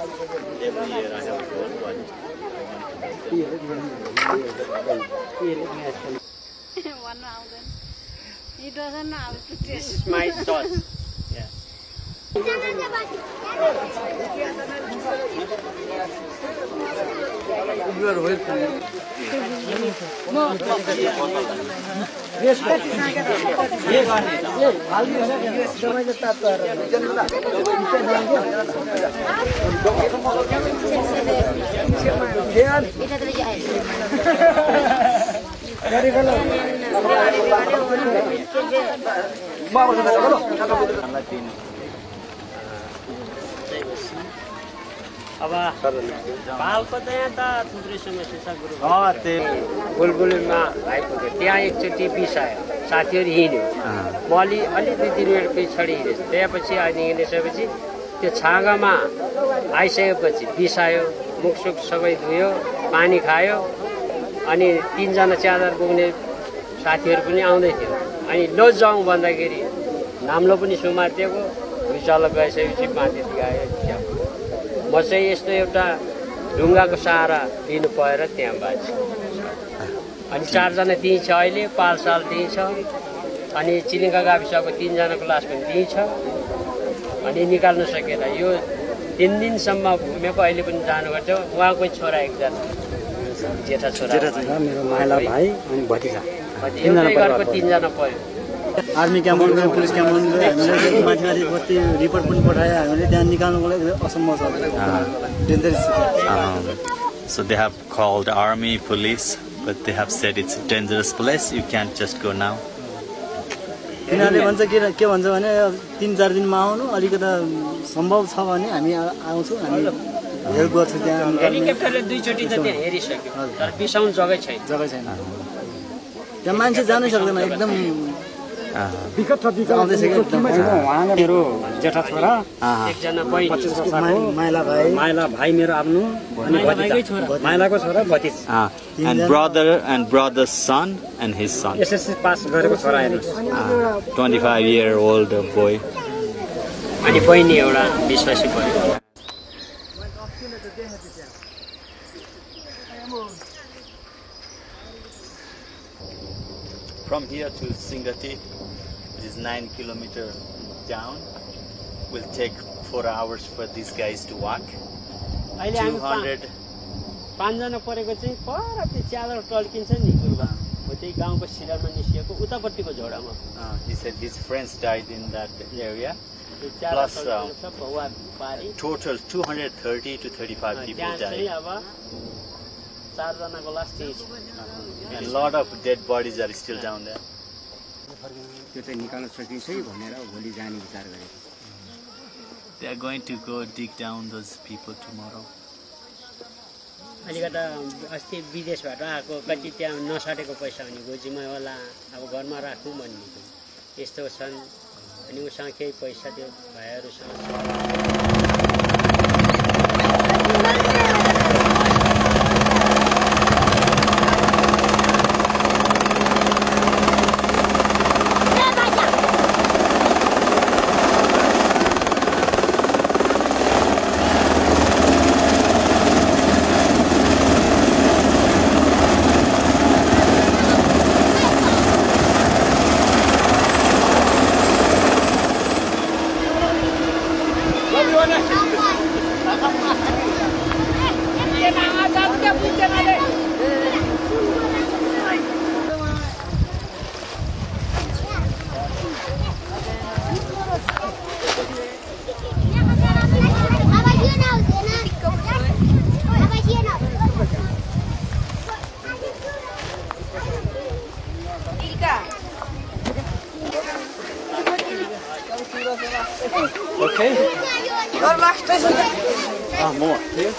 Every year I have one one. He doesn't know how to This is my sauce. Yeah. You are welcome. अब पालको त यहाँ त थुप्रै समस्या छ गुरु त्यो बुलबुलमा आइपुग्यो त्यहाँ एकचोटि बिसायो साथीहरू हिँड्यो म अलि 2-3 मिनट पछाडि हिँडेँ त्यसपछि अहिले हिँडिसकेपछि त्यो छाँगामा आइसकेपछि बिसायो मुखसुख सबै धुयो पानी खायो अनि 3 जना च्यादर बोक्ने साथीहरू पनि आउँदै थियो अनि लो जाउँ भन्दाखेरि नाम्लो पनि सुमारिदिएको विचार गइसकेपछि माथि गयो म चाहिँ यस्तो एउटा ढुङ्गाको सहारा लिनु परेर त्यहाँ बाँच्छु अनि 4 जना त्यहीँ छ अहिले पालसाल त्यहीँ छ अनि चिलिङ्गा गाविसको 3 जनाको लास पनि त्यहीँ छ अनि निकाल्नु सकेन यो 3 दिनसम्म घुमेको अहिले पनि जानु गर्थ्यो उहाँकै छोरा एकजना जेठा छोरा मेरो माइला भाइ अनि भतिजा एउटै घरको 3 जना पर्यो आर्मी क्याम्पमा पुलिस क्याम्पमा हामीले माथि कति रिपोर्ट पनि पठायो हामीले त्यहाँ निकाल्नुको लागि असम्भव छ dangerous So they have called army, police, but they have said it's a dangerous place. You can't just go now. तिनीहरूले भन्छ के भन्छ भने 3-4 दिनमा आउनु अलिकता सम्भव छ भने हामी आउँछौँ हामी हेल्प गर्छौँ त्यहाँ हेलिकप्टरले 2 चोटि त त्यहाँ हेरिसक्यो तर बिसाउन जग्गै छैन त्यहाँ मान्छे जानै सक्दैन एकदम विकट मेरो जेठा छोरा एकजना बहिनी माइला भाइ मेरो आफ्नो माइलाको छोरा भतिज And brother's son and his son. SSC pass गरेको छोरा हेर्नुस् 25-year-old boy. अनि बहिनी एउटा विश्वासी भयो From here to Singati, it is 9 kilometers down. Will take 4 hours for these guys to walk. 200. 5 जना परेको चाहिँ पर त्यो च्यादर टल्किन्छ नि गुरुबा हो त्यही गाउँको सिरामा निस्किएको उतापट्टिको झोडामा He said his friends died in that area. Plus total 230 to 35 people died. अब 4 जनाको लास त्यही छ And a lot of dead bodies are still down there. They are going to go dig down those people tomorrow. अलिकता अस्ति विदेशबाट आएको कति त्यहाँ नसटेको पैसा भने गोजीमै होला अब घरमा राखौँ भन्ने यस्तो छन् अनि उसँग केही पैसा त्यो भाइहरूसँग Okay. More. Here.